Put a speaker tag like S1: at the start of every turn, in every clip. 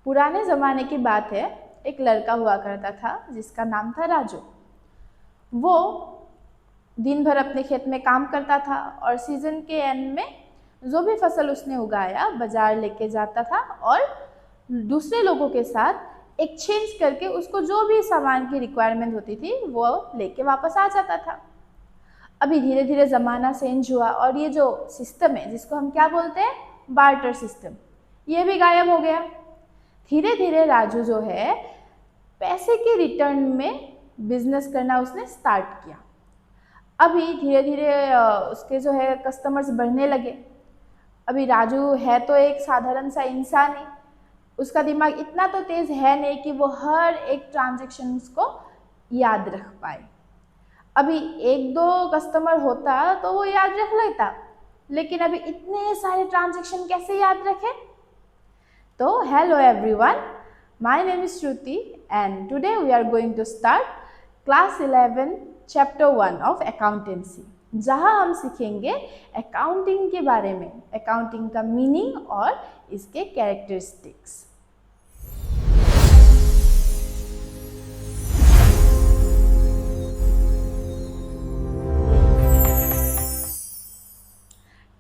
S1: पुराने ज़माने की बात है, एक लड़का हुआ करता था जिसका नाम था राजू। वो दिन भर अपने खेत में काम करता था और सीज़न के एंड में जो भी फसल उसने उगाया बाजार लेके जाता था और दूसरे लोगों के साथ एक्सचेंज करके उसको जो भी सामान की रिक्वायरमेंट होती थी वो लेके वापस आ जाता था। अभी धीरे धीरे ज़माना चेंज हुआ और ये जो सिस्टम है जिसको हम क्या बोलते हैं, बार्टर सिस्टम, ये भी गायब हो गया। धीरे धीरे राजू जो है पैसे के रिटर्न में बिजनेस करना उसने स्टार्ट किया। अभी धीरे धीरे उसके जो है कस्टमर्स बढ़ने लगे। अभी राजू है तो एक साधारण सा इंसान ही, उसका दिमाग इतना तो तेज है नहीं कि वो हर एक ट्रांजेक्शन्स को याद रख पाए। अभी एक दो कस्टमर होता तो वो याद रख लेता, लेकिन अभी इतने सारे ट्रांजेक्शन कैसे याद रखे। तो hello everyone, my name is Shruti and today we are going to start class 11 chapter 1 of accountancy, जहां हम सीखेंगे अकाउंटिंग के बारे में, अकाउंटिंग का मीनिंग और इसके कैरेक्टरिस्टिक्स।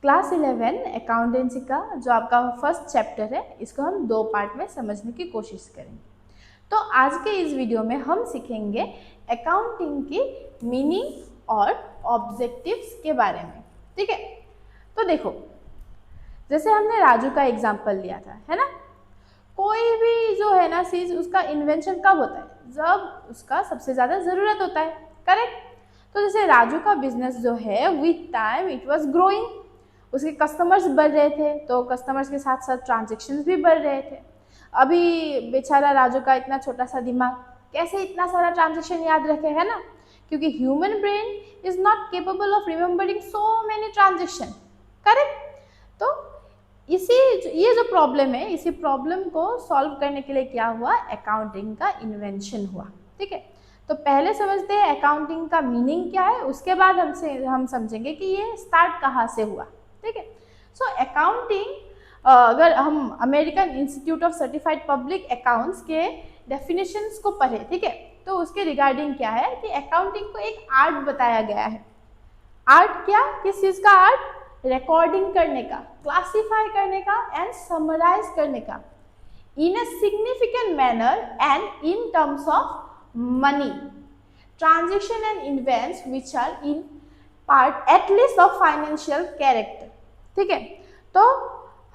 S1: क्लास 11 अकाउंटेंसी का जो आपका फर्स्ट चैप्टर है, इसको हम दो पार्ट में समझने की कोशिश करेंगे। तो आज के इस वीडियो में हम सीखेंगे अकाउंटिंग की मीनिंग और ऑब्जेक्टिव्स के बारे में, ठीक है। तो देखो, जैसे हमने राजू का एग्जाम्पल लिया था, है ना। कोई भी जो है ना चीज, उसका इन्वेंशन कब होता है, जब उसका सबसे ज़्यादा ज़रूरत होता है, करेक्ट। तो जैसे राजू का बिजनेस जो है with time it was growing, उसके कस्टमर्स बढ़ रहे थे तो कस्टमर्स के साथ साथ ट्रांजेक्शन्स भी बढ़ रहे थे। अभी बेचारा राजू का इतना छोटा सा दिमाग कैसे इतना सारा ट्रांजेक्शन याद रखे, है ना, क्योंकि human brain is not capable of remembering so many transaction, correct. तो ये जो प्रॉब्लम है, इसी प्रॉब्लम को सॉल्व करने के लिए क्या हुआ, अकाउंटिंग का इन्वेंशन हुआ, ठीक है। तो पहले समझते हैं अकाउंटिंग का मीनिंग क्या है, उसके बाद हम समझेंगे कि ये स्टार्ट कहाँ से हुआ, ठीक है। सो अकाउंटिंग, अगर हम American institute of certified public accounts के डेफिनेशंस को पढ़े, ठीक है, तो उसके रिगार्डिंग क्या है कि अकाउंटिंग को एक आर्ट बताया गया है। आर्ट क्या, किस चीज़ का आर्ट, रिकॉर्डिंग करने का, क्लासिफाई करने का एंड समराइज करने का in a significant manner and in terms of money, transaction and events which are in part at least of financial character, ठीक है। तो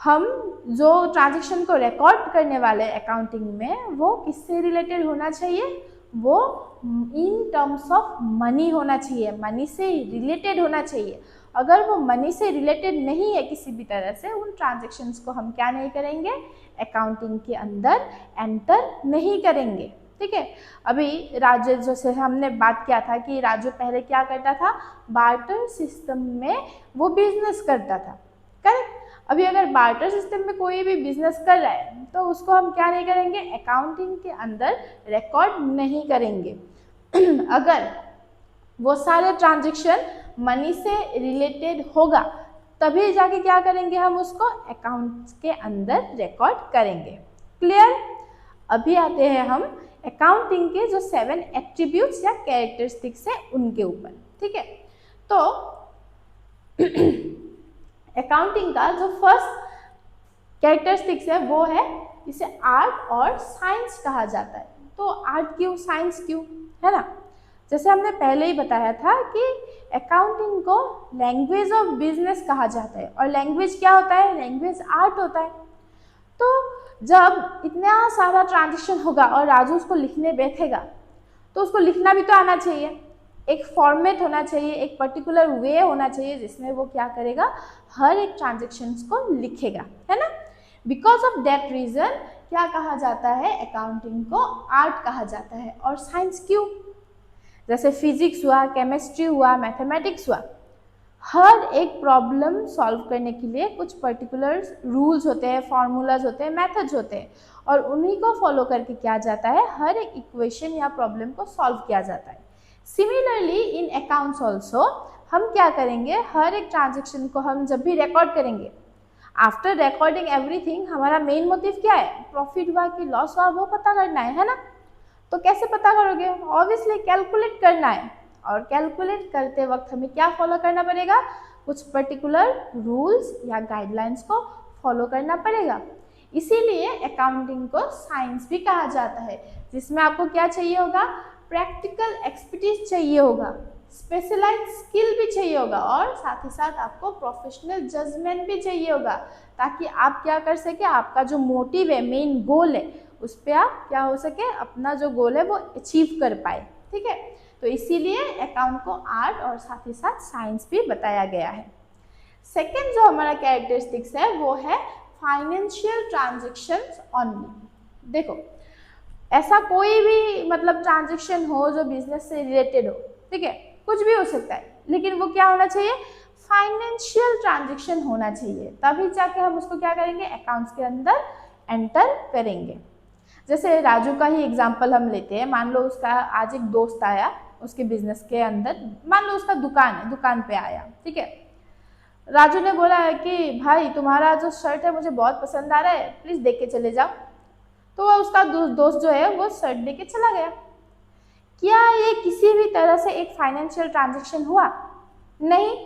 S1: हम जो ट्रांजेक्शन को रिकॉर्ड करने वाले अकाउंटिंग में, वो किससे रिलेटेड होना चाहिए, वो इन टर्म्स ऑफ मनी होना चाहिए, मनी से रिलेटेड होना चाहिए। अगर वो मनी से रिलेटेड नहीं है किसी भी तरह से, उन ट्रांजेक्शन्स को हम क्या नहीं करेंगे, अकाउंटिंग के अंदर एंटर नहीं करेंगे, ठीक है। अभी राजू, जैसे हमने बात किया था कि राजू पहले क्या करता था, बार्टर सिस्टम में वो बिजनेस करता था, करेक्ट। अभी अगर बार्टर सिस्टम में कोई भी बिजनेस कर रहा है तो उसको हम क्या नहीं करेंगे, अकाउंटिंग के अंदर रिकॉर्ड नहीं करेंगे। अगर वो सारे ट्रांजेक्शन मनी से रिलेटेड होगा तभी जाके क्या करेंगे, हम उसको अकाउंट के अंदर रिकॉर्ड करेंगे, क्लियर। अभी आते हैं हम अकाउंटिंग के जो 7 एट्रीब्यूट्स या कैरेक्टरिस्टिक्स है उनके ऊपर, ठीक है। तो अकाउंटिंग का जो फर्स्ट कैरेक्टरिस्टिक्स है वो है, इसे आर्ट और साइंस कहा जाता है। तो आर्ट क्यों, साइंस क्यों, है ना। जैसे हमने पहले ही बताया था कि अकाउंटिंग को लैंग्वेज ऑफ बिजनेस कहा जाता है, और लैंग्वेज क्या होता है, लैंग्वेज आर्ट होता है। तो जब इतना सारा ट्रांजेक्शन होगा और राजू उसको लिखने बैठेगा तो उसको लिखना भी तो आना चाहिए, एक फॉर्मेट होना चाहिए, एक पर्टिकुलर वे होना चाहिए जिसमें वो क्या करेगा, हर एक ट्रांजेक्शन्स को लिखेगा, है ना। बिकॉज ऑफ दैट रीजन क्या कहा जाता है, अकाउंटिंग को आर्ट कहा जाता है। और साइंस क्यों, जैसे फिजिक्स हुआ, केमिस्ट्री हुआ, मैथमेटिक्स हुआ, हर एक प्रॉब्लम सॉल्व करने के लिए कुछ पर्टिकुलर रूल्स होते हैं, फार्मूलाज होते हैं, मेथड्स होते हैं, और उन्हीं को फॉलो करके क्या जाता है, हर एक इक्वेशन या प्रॉब्लम को सॉल्व किया जाता है। सिमिलरली इन अकाउंट्स ऑल्सो हम क्या करेंगे, हर एक ट्रांजेक्शन को हम जब भी रिकॉर्ड करेंगे, आफ्टर रिकॉर्डिंग एवरीथिंग हमारा मेन मोटिव क्या है, प्रॉफिट हुआ कि लॉस हुआ वो पता करना है ना। तो कैसे पता करोगे, ऑब्वियसली कैलकुलेट करना है, और कैलकुलेट करते वक्त हमें क्या फॉलो करना पड़ेगा, कुछ पर्टिकुलर रूल्स या गाइडलाइंस को फॉलो करना पड़ेगा। इसीलिए अकाउंटिंग को साइंस भी कहा जाता है, जिसमें आपको क्या चाहिए होगा, प्रैक्टिकल एक्सपर्टीज चाहिए होगा, स्पेशलाइज्ड स्किल भी चाहिए होगा, और साथ ही साथ आपको प्रोफेशनल जजमेंट भी चाहिए होगा, ताकि आप क्या कर सके, आपका जो मोटिव है, मेन गोल है, उस पर आप क्या हो सके, अपना जो गोल है वो अचीव कर पाए। ठीक है, तो इसीलिए अकाउंट को आर्ट और साथ ही साथ साइंस भी बताया गया है। सेकेंड जो हमारा कैरेक्टरिस्टिक्स है वो है फाइनेंशियल ट्रांजेक्शन्स ओनली। देखो, ऐसा कोई भी मतलब ट्रांजेक्शन हो जो बिजनेस से रिलेटेड हो, ठीक है, कुछ भी हो सकता है, लेकिन वो क्या होना चाहिए, फाइनेंशियल ट्रांजेक्शन होना चाहिए, तभी जाके हम उसको क्या करेंगे, अकाउंट्स के अंदर एंटर करेंगे। जैसे राजू का ही एग्जांपल हम लेते हैं, मान लो उसका आज एक दोस्त आया उसके बिजनेस के अंदर, मान लो उसका दुकान है, दुकान पे आया, ठीक है, राजू ने बोला है कि भाई तुम्हारा जो शर्ट है मुझे बहुत पसंद आ रहा है, प्लीज देख के चले जाओ। तो वह उसका दोस्त जो है वो शर्ट दे के चला गया। क्या ये किसी भी तरह से एक फाइनेंशियल ट्रांजैक्शन हुआ? नहीं।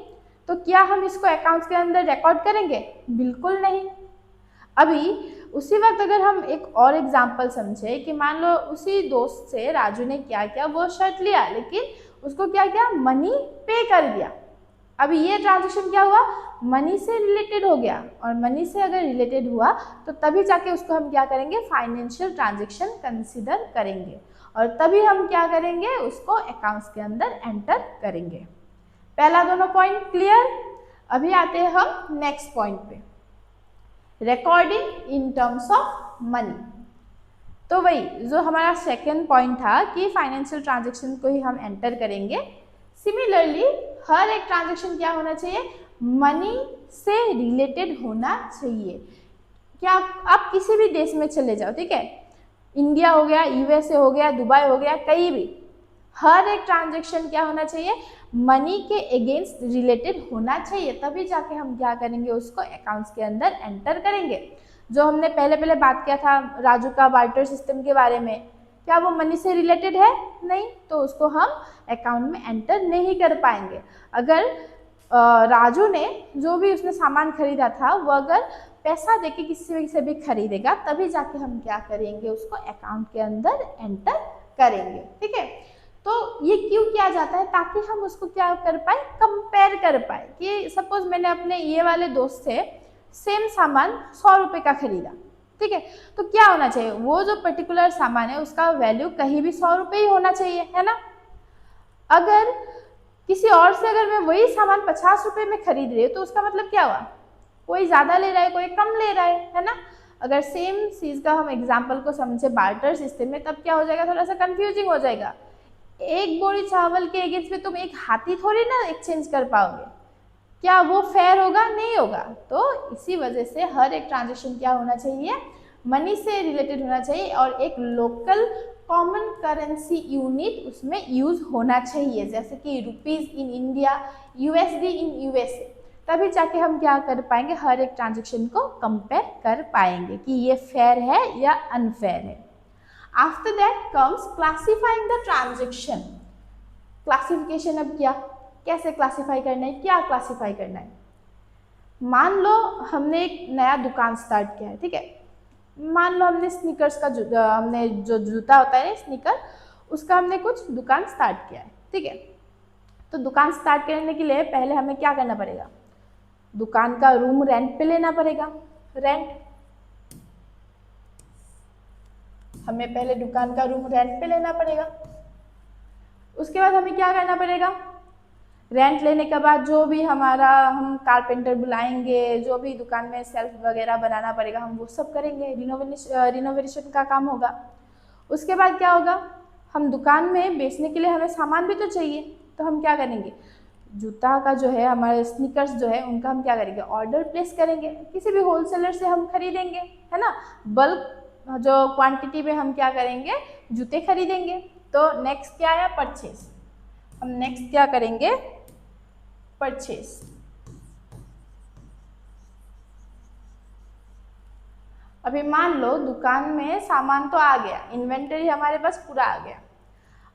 S1: तो क्या हम इसको अकाउंट्स के अंदर रिकॉर्ड करेंगे? बिल्कुल नहीं। अभी उसी वक्त अगर हम एक और एग्जांपल समझे कि मान लो उसी दोस्त से राजू ने क्या किया, वो शर्ट लिया लेकिन उसको क्या किया, मनी पे कर दिया। अभी ये ट्रांजेक्शन क्या हुआ, मनी से रिलेटेड हो गया, और मनी से अगर रिलेटेड हुआ तो तभी जाके उसको हम क्या करेंगे, फाइनेंशियल ट्रांजेक्शन कंसिडर करेंगे, और तभी हम क्या करेंगे, उसको अकाउंट्स के अंदर एंटर करेंगे। पहला दोनों पॉइंट क्लियर। अभी आते हैं हम नेक्स्ट पॉइंट पे, recording in terms of money. तो वही जो हमारा सेकेंड पॉइंट था कि फाइनेंशियल ट्रांजेक्शन को ही हम एंटर करेंगे। सिमिलरली हर एक ट्रांजेक्शन क्या होना चाहिए, मनी से रिलेटेड होना चाहिए। क्या आप किसी भी देश में चले जाओ, ठीक है, इंडिया हो गया, यूएसए हो गया, दुबई हो गया, कहीं भी, हर एक ट्रांजेक्शन क्या होना चाहिए, मनी के अगेंस्ट रिलेटेड होना चाहिए, तभी जाके हम क्या करेंगे, उसको अकाउंट्स के अंदर एंटर करेंगे। जो हमने पहले बात किया था राजू का बार्टर सिस्टम के बारे में, क्या वो मनी से रिलेटेड है? नहीं, तो उसको हम अकाउंट में एंटर नहीं कर पाएंगे। अगर राजू ने जो भी उसने सामान खरीदा था वो अगर पैसा देके किसी से भी खरीदेगा, तभी जाके हम क्या करेंगे, उसको अकाउंट के अंदर एंटर करेंगे। ठीक है, तो ये क्यों किया जाता है, ताकि हम उसको क्या कर पाए, कंपेयर कर पाए कि सपोज मैंने अपने ये वाले दोस्त से सेम सामान 100 रुपये का खरीदा, ठीक है, तो क्या होना चाहिए, वो जो पर्टिकुलर सामान है उसका वैल्यू कहीं भी 100 रुपये ही होना चाहिए, है ना। अगर किसी और से अगर मैं वही सामान 50 रुपये में खरीद रही हूँ तो उसका मतलब क्या हुआ, कोई ज़्यादा ले रहा है, कोई कम ले रहा है ना। अगर सेम चीज़ का हम एग्जाम्पल को समझे बार्टर सिस्टम में, तब क्या हो जाएगा, थोड़ा सा कंफ्यूजिंग हो जाएगा। एक बोरी चावल के अगेंस्ट में तुम एक हाथी थोड़ी ना एक्सचेंज कर पाओगे, क्या वो फेयर होगा? नहीं होगा। तो इसी वजह से हर एक ट्रांजेक्शन क्या होना चाहिए, मनी से रिलेटेड होना चाहिए, और एक लोकल कॉमन करेंसी यूनिट उसमें यूज होना चाहिए, जैसे कि rupees in India, USD in USA, तभी जाके हम क्या कर पाएंगे, हर एक ट्रांजेक्शन को कंपेयर कर पाएंगे कि ये फेयर है या अनफेयर है। After that comes classifying the transaction. Classification अब क्या, कैसे क्लासिफाई करना है, क्या क्लासिफाई करना है। मान लो हमने एक नया दुकान स्टार्ट किया है, ठीक है, मान लो हमने स्नीकर्स का हमने जो जूता होता है स्नीकर, उसका हमने कुछ दुकान स्टार्ट किया है, ठीक है। तो दुकान स्टार्ट करने के लिए पहले हमें क्या करना पड़ेगा, दुकान का रूम रेंट पे लेना पड़ेगा, रेंट, हमें पहले दुकान का रूम रेंट पे लेना पड़ेगा। उसके बाद हमें क्या करना पड़ेगा, रेंट लेने के बाद जो भी हमारा हम कारपेंटर बुलाएंगे, जो भी दुकान में सेल्फ वगैरह बनाना पड़ेगा हम वो सब करेंगे, रिनोवेशन का काम होगा। उसके बाद क्या होगा, हम दुकान में बेचने के लिए हमें सामान भी तो चाहिए, तो हम क्या करेंगे, जूता का जो है हमारे स्नीकर्स जो है उनका हम क्या करेंगे, ऑर्डर प्लेस करेंगे, किसी भी होलसेलर से हम खरीदेंगे, है ना, बल्क जो क्वांटिटी में हम क्या करेंगे, जूते खरीदेंगे। तो नेक्स्ट क्या आया, परचेज, हम नेक्स्ट क्या करेंगे, परचेज। अभी मान लो दुकान में सामान तो आ गया, इन्वेंटरी हमारे पास पूरा आ गया।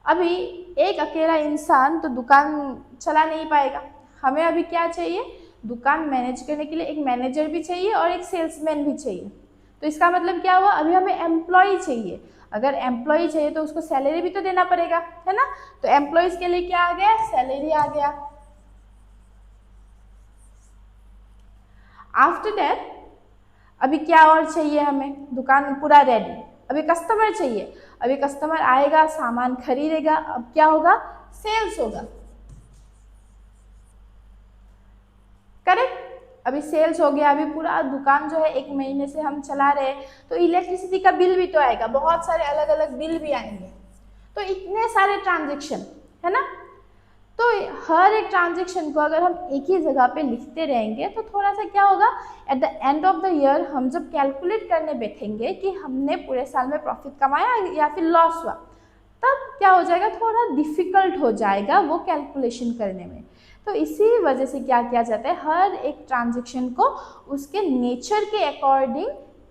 S1: अभी एक अकेला इंसान तो दुकान चला नहीं पाएगा, हमें अभी क्या चाहिए, दुकान मैनेज करने के लिए एक मैनेजर भी चाहिए और एक सेल्समैन भी चाहिए। तो इसका मतलब क्या हुआ, अभी हमें एम्प्लॉय चाहिए। अगर एम्प्लॉय चाहिए तो उसको सैलरी भी तो देना पड़ेगा, है ना। तो एम्प्लॉयज के लिए क्या आ गया, सैलरी आ गया। आफ्टर दैट अभी क्या और चाहिए हमें, दुकान पूरा रेडी, अभी कस्टमर चाहिए। अभी कस्टमर आएगा, सामान खरीदेगा, अब क्या होगा, सेल्स होगा, करेक्ट। अभी सेल्स हो गया, अभी पूरा दुकान जो है 1 महीने से हम चला रहे हैं, तो इलेक्ट्रिसिटी का बिल भी तो आएगा, बहुत सारे अलग अलग बिल भी आएंगे। तो इतने सारे ट्रांजेक्शन है ना। तो हर एक ट्रांजेक्शन को अगर हम एक ही जगह पे लिखते रहेंगे तो थोड़ा सा क्या होगा, at the end of the year हम जब कैलकुलेट करने बैठेंगे कि हमने पूरे साल में प्रॉफिट कमाया या फिर लॉस हुआ, तब क्या हो जाएगा, थोड़ा डिफिकल्ट हो जाएगा वो कैलकुलेशन करने में। तो इसी वजह से क्या किया जाता है, हर एक ट्रांजेक्शन को उसके नेचर के अकॉर्डिंग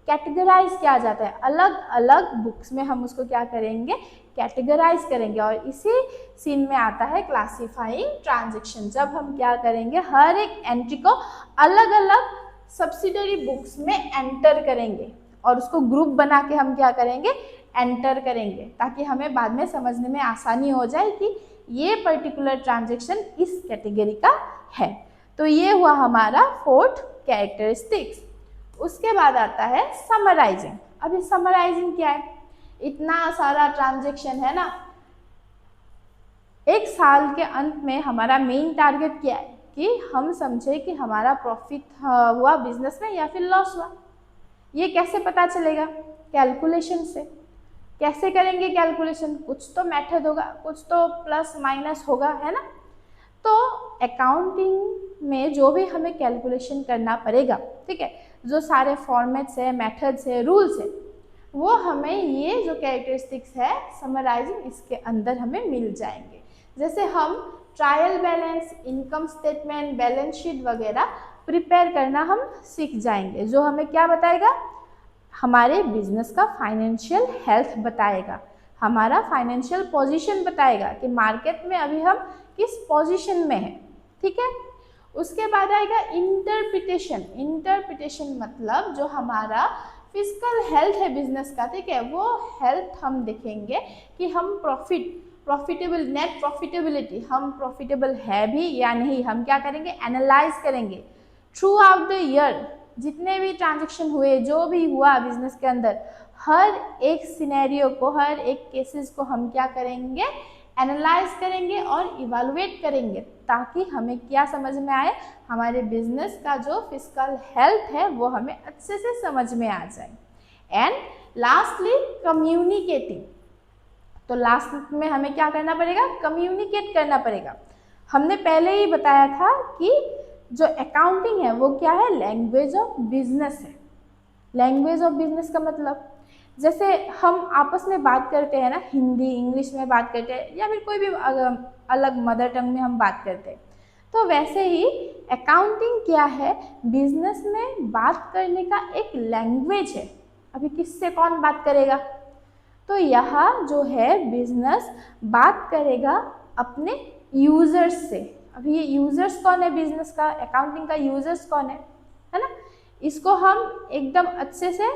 S1: कैटेगराइज किया जाता है। अलग अलग बुक्स में हम उसको क्या करेंगे, कैटेगराइज करेंगे। और इसी सीन में आता है क्लासिफाइंग ट्रांजेक्शन। जब हम क्या करेंगे, हर एक एंट्री को अलग अलग सब्सिडरी बुक्स में एंटर करेंगे और उसको ग्रुप बना के हम क्या करेंगे, एंटर करेंगे, ताकि हमें बाद में समझने में आसानी हो जाए कि ये पर्टिकुलर ट्रांजेक्शन इस कैटेगरी का है। तो ये हुआ हमारा 4th कैरेक्टरिस्टिक्स। उसके बाद आता है समराइजिंग। अभी समराइजिंग क्या है, इतना सारा ट्रांजेक्शन है ना, एक साल के अंत में हमारा मेन टारगेट क्या है कि हम समझे कि हमारा प्रॉफिट हुआ बिजनेस में या फिर लॉस हुआ। ये कैसे पता चलेगा, कैलकुलेशन से। कैसे करेंगे कैलकुलेशन, कुछ तो मेथड होगा, कुछ तो प्लस माइनस होगा, है ना। तो अकाउंटिंग में जो भी हमें कैलकुलेशन करना पड़ेगा, ठीक है, जो सारे फॉर्मेट्स है, मेथड्स है, रूल्स है, वो हमें ये जो कैरेक्टरिस्टिक्स है समराइजिंग, इसके अंदर हमें मिल जाएंगे। जैसे हम trial balance, income statement, balance sheet वगैरह प्रिपेयर करना हम सीख जाएंगे, जो हमें क्या बताएगा, हमारे बिजनेस का फाइनेंशियल हेल्थ बताएगा, हमारा फाइनेंशियल पोजीशन बताएगा कि मार्केट में अभी हम किस पोजीशन में हैं, ठीक है। उसके बाद आएगा इंटरप्रिटेशन। इंटरप्रिटेशन मतलब जो हमारा फिजिकल हेल्थ है बिजनेस का, ठीक है, वो हेल्थ हम देखेंगे कि हम प्रॉफिटेबल, नेट प्रॉफिटेबिलिटी, हम प्रॉफिटेबल है भी या नहीं, हम क्या करेंगे, एनालाइज करेंगे थ्रू आउट द ईयर। जितने भी ट्रांजेक्शन हुए, जो भी हुआ बिजनेस के अंदर, हर एक सिनेरियो को, हर एक केसेस को हम क्या करेंगे, एनालाइज करेंगे और इवैल्यूएट करेंगे, ताकि हमें क्या समझ में आए, हमारे बिजनेस का जो फिजिकल हेल्थ है वो हमें अच्छे से समझ में आ जाए। And lastly communicating. तो लास्ट में हमें क्या करना पड़ेगा, कम्युनिकेट करना पड़ेगा। हमने पहले ही बताया था कि जो अकाउंटिंग है वो क्या है, लैंग्वेज ऑफ बिजनेस है। लैंग्वेज ऑफ बिजनेस का मतलब, जैसे हम आपस में बात करते हैं ना, हिंदी इंग्लिश में बात करते हैं या फिर कोई भी अलग मदर टंग में हम बात करते हैं, तो वैसे ही अकाउंटिंग क्या है, बिजनेस में बात करने का एक लैंग्वेज है। अभी किससे कौन बात करेगा, तो यहाँ जो है बिजनेस बात करेगा अपने यूजर्स से। अभी ये यूजर्स कौन है बिजनेस का, अकाउंटिंग का यूजर्स कौन है ना। इसको हम एकदम अच्छे से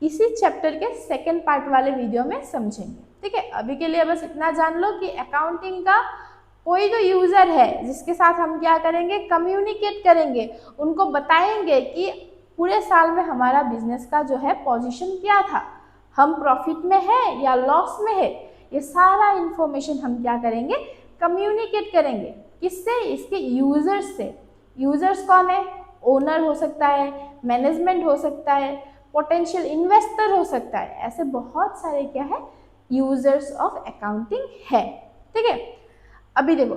S1: इसी चैप्टर के सेकंड पार्ट वाले वीडियो में समझेंगे, ठीक है। अभी के लिए बस इतना जान लो कि अकाउंटिंग का कोई तो यूजर है जिसके साथ हम क्या करेंगे, कम्युनिकेट करेंगे, उनको बताएंगे कि पूरे साल में हमारा बिजनेस का जो है पोजीशन क्या था, हम प्रॉफिट में है या लॉस में है, ये सारा इंफॉर्मेशन हम क्या करेंगे, कम्युनिकेट करेंगे। किससे, इसके यूजर्स से। यूजर्स कौन है, ओनर हो सकता है, मैनेजमेंट हो सकता है, पोटेंशियल इन्वेस्टर हो सकता है, ऐसे बहुत सारे क्या है, यूजर्स ऑफ अकाउंटिंग है, ठीक है। अभी देखो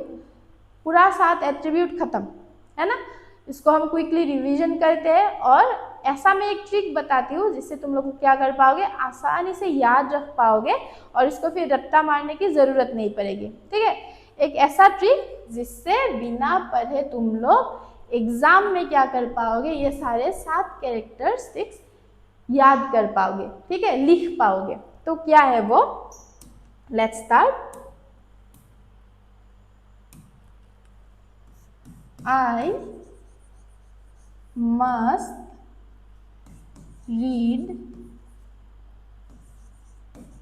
S1: पूरा 7 एट्रीब्यूट खत्म है ना, इसको हम क्विकली रिवीजन करते हैं और ऐसा मैं एक ट्रिक बताती हूँ जिससे तुम लोग क्या कर पाओगे, आसानी से याद रख पाओगे और इसको फिर रट्टा मारने की ज़रूरत नहीं पड़ेगी, ठीक है। एक ऐसा ट्रिक जिससे बिना पढ़े तुम लोग एग्जाम में क्या कर पाओगे, ये सारे 7 कैरेक्टरिस्टिक्स याद कर पाओगे, ठीक है, लिख पाओगे। तो क्या है वो, let's start. I must read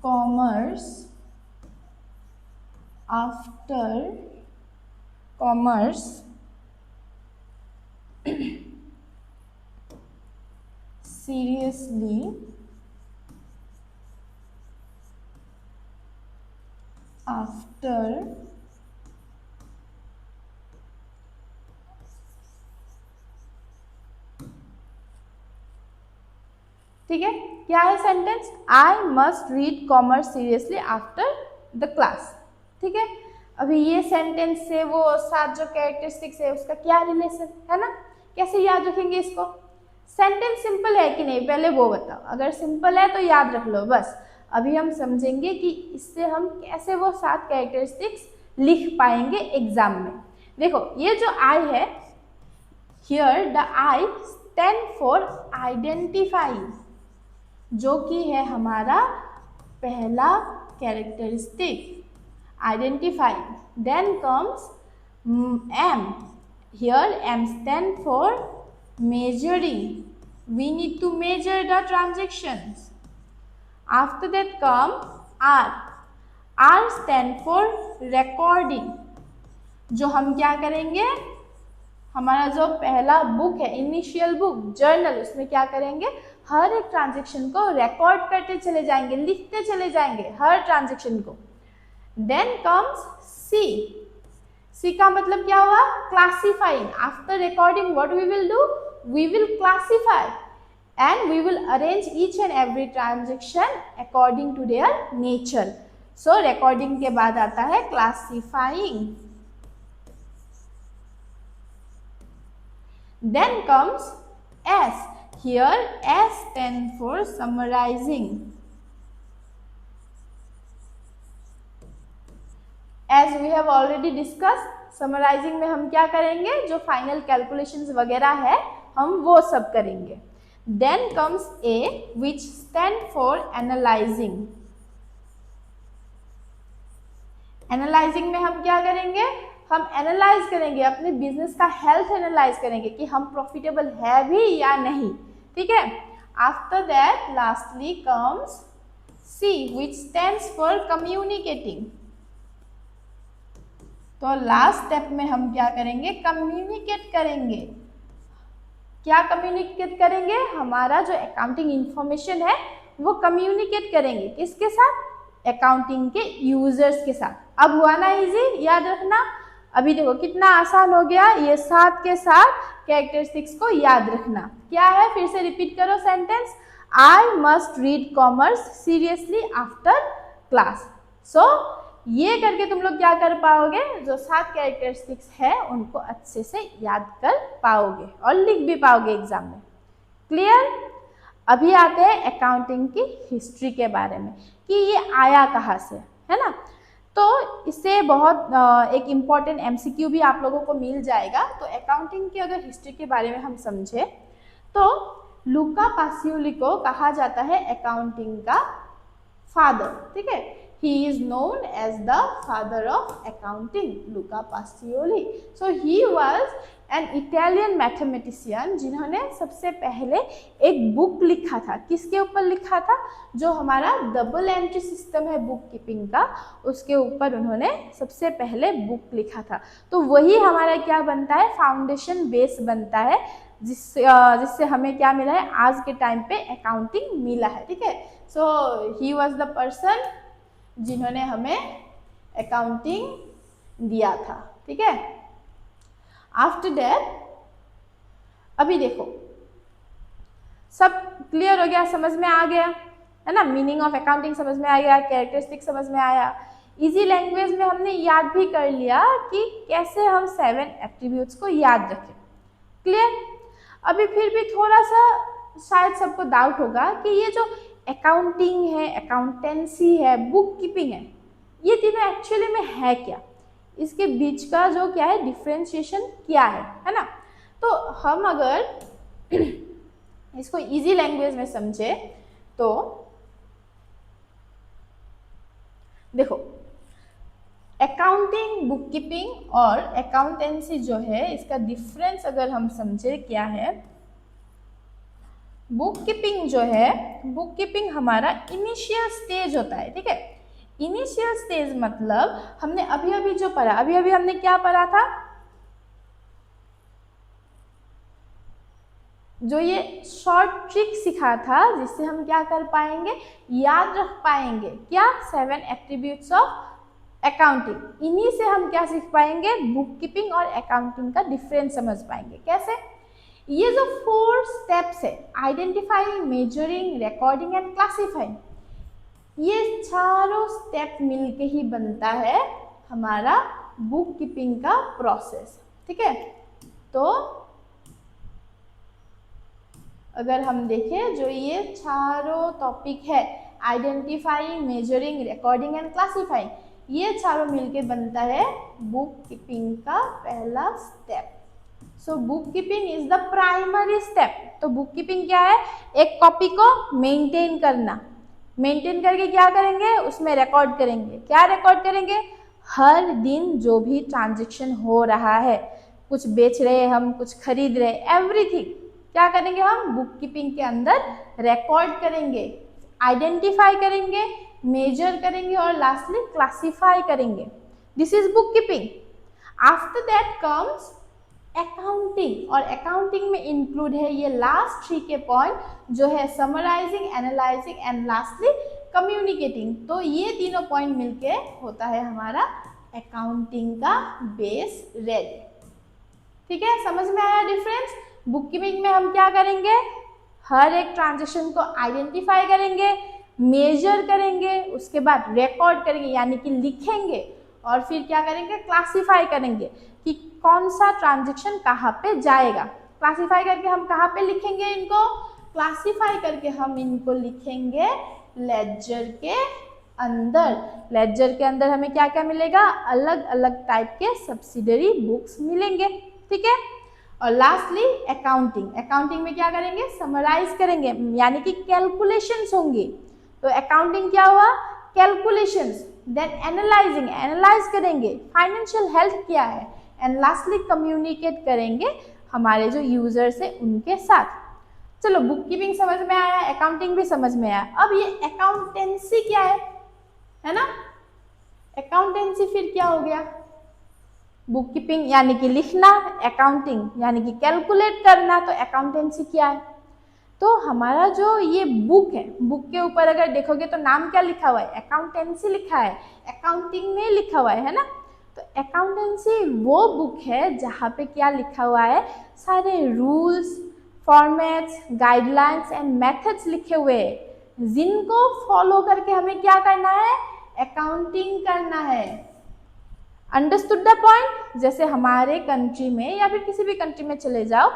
S1: commerce after commerce seriously after ठीक है, क्या है sentence, I must read commerce seriously after the class. ठीक है, अभी ये सेंटेंस से वो 7 जो कैरेक्टरिस्टिक्स है उसका क्या रिलेशन है ना, कैसे याद रखेंगे इसको। सेंटेंस सिंपल है कि नहीं, पहले वो बताओ। अगर सिंपल है तो याद रख लो बस। अभी हम समझेंगे कि इससे हम कैसे वो 7 कैरेक्टरिस्टिक्स लिख पाएंगे एग्जाम में। देखो ये जो आई है, here the I stand for identify, जो कि है हमारा पहला characteristic, identify. Then comes M, here M stand for measuring, we need to measure the transactions. After that come R, R stand for recording, जो हम क्या करेंगे, हमारा जो पहला बुक है, इनिशियल बुक जर्नल, उसमें क्या करेंगे, हर एक ट्रांजेक्शन को रिकॉर्ड करते चले जाएंगे, लिखते चले जाएंगे हर ट्रांजेक्शन को। देन कम्स सी, सी का मतलब क्या हुआ, classifying. After recording what we will do, we will classify and we will arrange each and every transaction according to their nature. So recording के बाद आता है classifying. Then comes S, here S stand for summarizing. As we have already discussed, summarising में हम क्या करेंगे, जो final calculations वगैरह है हम वो सब करेंगे। Then comes A which stand for analysing. Analysing में हम क्या करेंगे, हम एनालाइज करेंगे, अपने बिजनेस का हेल्थ एनालाइज करेंगे कि हम प्रॉफिटेबल है भी या नहीं। ठीक है, after that lastly comes C which stands for communicating. तो लास्ट स्टेप में हम क्या करेंगे, कम्युनिकेट करेंगे। क्या कम्युनिकेट करेंगे, हमारा जो अकाउंटिंग इंफॉर्मेशन है वो कम्युनिकेट करेंगे, किसके साथ, अकाउंटिंग के यूजर्स के साथ। अब हुआ ना इजी, याद रखना। अभी देखो कितना आसान हो गया, ये 7 के साथ कैरेक्टरिस्टिक्स को याद रखना। क्या है, फिर से रिपीट करो sentence, I must read commerce seriously after class. So ये करके तुम लोग क्या कर पाओगे, जो 7 कैरेक्टरिस्टिक्स है उनको अच्छे से याद कर पाओगे और लिख भी पाओगे एग्जाम में। क्लियर। अभी आते हैं अकाउंटिंग की हिस्ट्री के बारे में कि ये आया कहाँ से, है ना। तो इससे बहुत एक इम्पॉर्टेंट MCQ भी आप लोगों को मिल जाएगा। तो अकाउंटिंग की अगर हिस्ट्री के बारे में हम समझे तो लूका पासियोली को कहा जाता है अकाउंटिंग का फादर। ठीक है, he is known as the father of accounting, Luca Pacioli. So he was an Italian mathematician जिन्होंने सबसे पहले एक बुक लिखा था। किसके ऊपर लिखा था, जो हमारा डबल एंट्री सिस्टम है बुक कीपिंग का, उसके ऊपर उन्होंने सबसे पहले बुक लिखा था। तो वही हमारा क्या बनता है, फाउंडेशन बेस बनता है, जिससे हमें क्या मिला है, आज के टाइम पे अकाउंटिंग मिला है। ठीक है, सो ही वॉज द पर्सन जिन्होंने हमें अकाउंटिंग दिया था। ठीक है, आफ्टर दैट अभी देखो सब क्लियर हो गया, समझ में आ गया है ना, मीनिंग ऑफ अकाउंटिंग समझ में आ गया, कैरेक्टरिस्टिक समझ में आया। इजी लैंग्वेज में हमने याद भी कर लिया कि कैसे हम 7 एट्रीब्यूट्स को याद रखें। क्लियर। अभी फिर भी थोड़ा सा शायद सबको डाउट होगा कि ये जो अकाउंटिंग है, अकाउंटेंसी है, बुक कीपिंग है, ये तीनों एक्चुअली में है क्या, इसके बीच का जो क्या है डिफ्रेंशिएशन क्या है ना। तो हम अगर इसको इजी लैंग्वेज में समझे तो देखो, अकाउंटिंग, बुक कीपिंग और अकाउंटेंसी जो है इसका डिफरेंस अगर हम समझे क्या है। बुक कीपिंग जो है, बुक कीपिंग हमारा इनिशियल स्टेज होता है, ठीक है। इनिशियल स्टेज मतलब हमने अभी अभी जो पढ़ा, अभी अभी हमने क्या पढ़ा था, जो ये शॉर्ट ट्रिक सिखा था जिससे हम क्या कर पाएंगे, याद रख पाएंगे क्या, 7 एट्रीब्यूट्स ऑफ अकाउंटिंग। इन्हीं से हम क्या सीख पाएंगे, बुक कीपिंग और अकाउंटिंग का डिफरेंस समझ पाएंगे। कैसे, ये जो 4 स्टेप्स है, identifying, measuring, recording and classifying, ये चारों स्टेप मिलके ही बनता है हमारा बुक कीपिंग का प्रोसेस, ठीक है। तो अगर हम देखें, जो ये चारों टॉपिक है, identifying, measuring, recording and classifying, ये चारों मिलके बनता है बुक कीपिंग का पहला step. So book keeping is the primary step. तो बुक कीपिंग क्या है, एक कॉपी को मेंटेन करना, मेंटेन करके क्या करेंगे, उसमें रिकॉर्ड करेंगे। क्या रिकॉर्ड करेंगे, हर दिन जो भी ट्रांजैक्शन हो रहा है, कुछ बेच रहे हैं हम, कुछ खरीद रहे, एवरीथिंग क्या करेंगे हम बुक कीपिंग के अंदर रिकॉर्ड करेंगे, आइडेंटिफाई करेंगे, मेजर करेंगे और लास्टली क्लासिफाई करेंगे। This is book keeping. After that comes accounting, और अकाउंटिंग में इंक्लूड है ये लास्ट 3 के पॉइंट जो है summarising, analysing and lastly communicating. तो ये तीनों पॉइंट मिलके होता है हमारा अकाउंटिंग का बेस रेडी, ठीक है। समझ में आया डिफरेंस। बुक कीपिंग में हम क्या करेंगे, हर एक ट्रांजेक्शन को आइडेंटिफाई करेंगे, मेजर करेंगे, उसके बाद रिकॉर्ड करेंगे यानी कि लिखेंगे, और फिर क्या करेंगे, क्लासिफाई करेंगे कि कौन सा ट्रांजेक्शन कहाँ पे जाएगा। क्लासिफाई करके हम कहाँ पे लिखेंगे इनको, क्लासिफाई करके हम इनको लिखेंगे लेजर के अंदर। लेजर के अंदर हमें क्या क्या मिलेगा, अलग अलग टाइप के सब्सिडरी बुक्स मिलेंगे, ठीक है। और लास्टली अकाउंटिंग, अकाउंटिंग में क्या करेंगे, समराइज करेंगे यानी कि कैलकुलेशंस होंगे। तो अकाउंटिंग क्या हुआ, कैलकुलेशंस, देन एनालाइजिंग, एनालाइज करेंगे फाइनेंशियल हेल्थ क्या है, एंड लास्टली कम्युनिकेट करेंगे हमारे जो यूजर्स है उनके साथ। चलो, बुक कीपिंग समझ में आया, अकाउंटिंग भी समझ में आया। अब ये अकाउंटेंसी क्या है ना। अकाउंटेंसी फिर क्या हो गया, बुक कीपिंग यानी कि लिखना, अकाउंटिंग यानी कि कैलकुलेट करना, तो अकाउंटेंसी क्या है। तो हमारा जो ये बुक है, बुक के ऊपर अगर देखोगे तो नाम क्या लिखा हुआ है, अकाउंटेंसी लिखा है, अकाउंटिंग नहीं लिखा हुआ है ना। तो अकाउंटेंसी वो बुक है जहाँ पे क्या लिखा हुआ है, सारे rules, formats, guidelines and methods लिखे हुए हैं, जिनको फॉलो करके हमें क्या करना है, अकाउंटिंग करना है। Understood the point. जैसे हमारे कंट्री में या फिर किसी भी कंट्री में चले जाओ,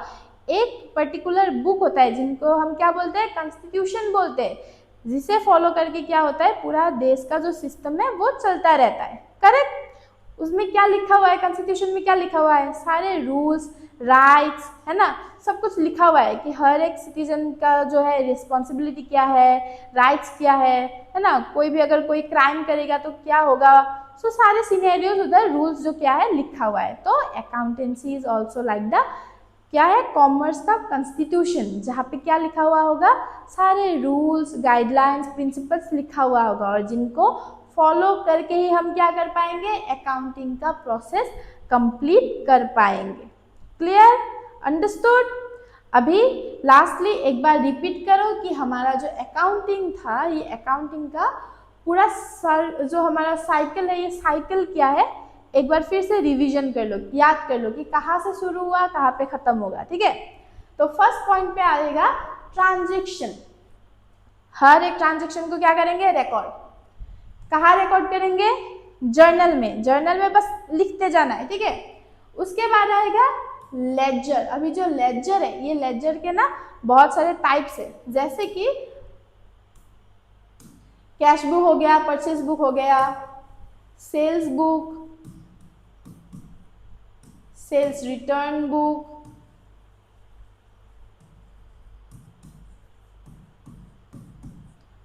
S1: एक पर्टिकुलर बुक होता है जिनको हम क्या बोलते हैं, कॉन्स्टिट्यूशन बोलते हैं, जिसे फॉलो करके क्या होता है, पूरा देश का जो सिस्टम है वो चलता रहता है, करेक्ट। उसमें क्या लिखा हुआ है, कॉन्स्टिट्यूशन में क्या लिखा हुआ है, सारे रूल्स, राइट्स, है ना, सब कुछ लिखा हुआ है कि हर एक सिटीजन का जो है रिस्पॉन्सिबिलिटी क्या है, राइट्स क्या है ना, कोई भी अगर कोई क्राइम करेगा तो क्या होगा। सो सारे सिनेरियोज उधर रूल्स जो क्या है लिखा हुआ है। तो accountancy is also like the क्या है, कॉमर्स का कॉन्स्टिट्यूशन, जहाँ पे क्या लिखा हुआ होगा, सारे रूल्स, गाइडलाइंस, प्रिंसिपल्स लिखा हुआ होगा, और जिनको फॉलो करके ही हम क्या कर पाएंगे, अकाउंटिंग का प्रोसेस कंप्लीट कर पाएंगे। Clear, understood. अभी लास्टली एक बार रिपीट करो कि हमारा जो अकाउंटिंग था, ये अकाउंटिंग का पूरा जो हमारा साइकिल है, ये साइकिल क्या है, एक बार फिर से रिवीजन कर लो, याद कर लो कि कहाँ से शुरू हुआ, कहाँ पे खत्म होगा, ठीक है। तो फर्स्ट पॉइंट पे आएगा ट्रांजैक्शन। हर एक ट्रांजैक्शन को क्या करेंगे, रिकॉर्ड। कहाँ रिकॉर्ड करेंगे, जर्नल में, जर्नल में बस लिखते जाना है, ठीक है। उसके बाद आएगा लेजर। अभी जो लेजर है, ये लेजर के ना बहुत सारे टाइप्स है, जैसे कि कैश बुक हो गया, परचेज बुक हो गया, sales book, sales return book,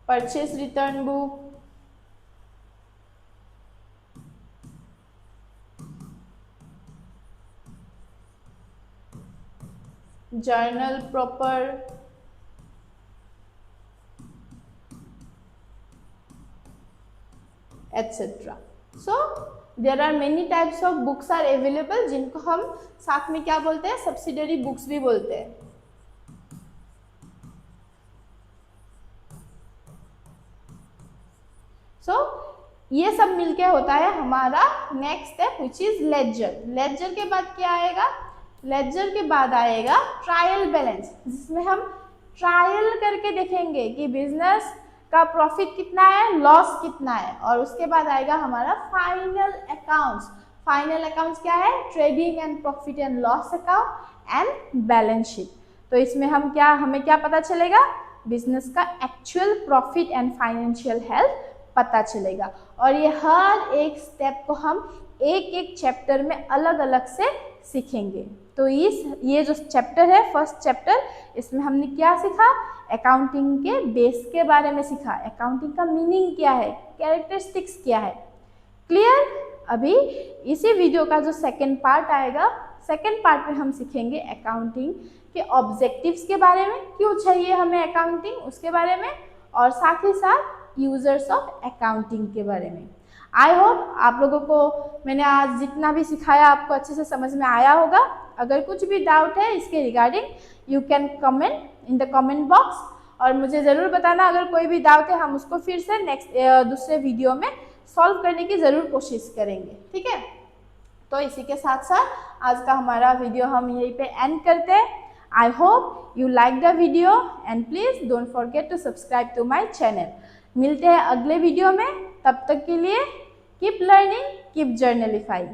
S1: purchase return book, journal proper, etc. So there are many types of books are available जिनको हम साथ में क्या बोलते हैं, सब्सिडरी बुक्स भी बोलते हैं. So ये सब मिलके होता है हमारा next step which is ledger. Ledger के बाद क्या आएगा, लेजर के बाद आएगा ट्रायल बैलेंस, जिसमें हम ट्रायल करके देखेंगे कि बिजनेस का प्रॉफिट कितना है, लॉस कितना है. और उसके बाद आएगा हमारा फाइनल अकाउंट्स. फाइनल अकाउंट्स क्या है, trading and profit and loss account and balance sheet. तो इसमें हमें क्या पता चलेगा, बिजनेस का actual profit and financial health पता चलेगा. और ये हर एक स्टेप को हम एक एक चैप्टर में अलग अलग से सीखेंगे. तो ये जो चैप्टर है, फर्स्ट चैप्टर, इसमें हमने क्या सीखा, अकाउंटिंग के बेस के बारे में सीखा, अकाउंटिंग का मीनिंग क्या है, कैरेक्टरिस्टिक्स क्या है. क्लियर. अभी इसी वीडियो का जो सेकेंड पार्ट आएगा, सेकेंड पार्ट में हम सीखेंगे अकाउंटिंग के ऑब्जेक्टिव्स के बारे में, क्यों चाहिए हमें अकाउंटिंग, उसके बारे में, और साथ ही साथ यूजर्स ऑफ अकाउंटिंग के बारे में. आई होप आप लोगों को मैंने आज जितना भी सिखाया आपको अच्छे से समझ में आया होगा. अगर कुछ भी डाउट है इसके regarding, you can comment in the comment box, और मुझे ज़रूर बताना अगर कोई भी डाउट है, हम उसको फिर से नेक्स्ट दूसरे वीडियो में सॉल्व करने की ज़रूर कोशिश करेंगे. ठीक है. तो इसी के साथ साथ आज का हमारा वीडियो हम यहीं पे एंड करते हैं. I hope you like the video and please don't forget to subscribe to my channel. मिलते हैं अगले वीडियो में. तब तक के लिए कीप लर्निंग, कीप जर्नलिफाइंग.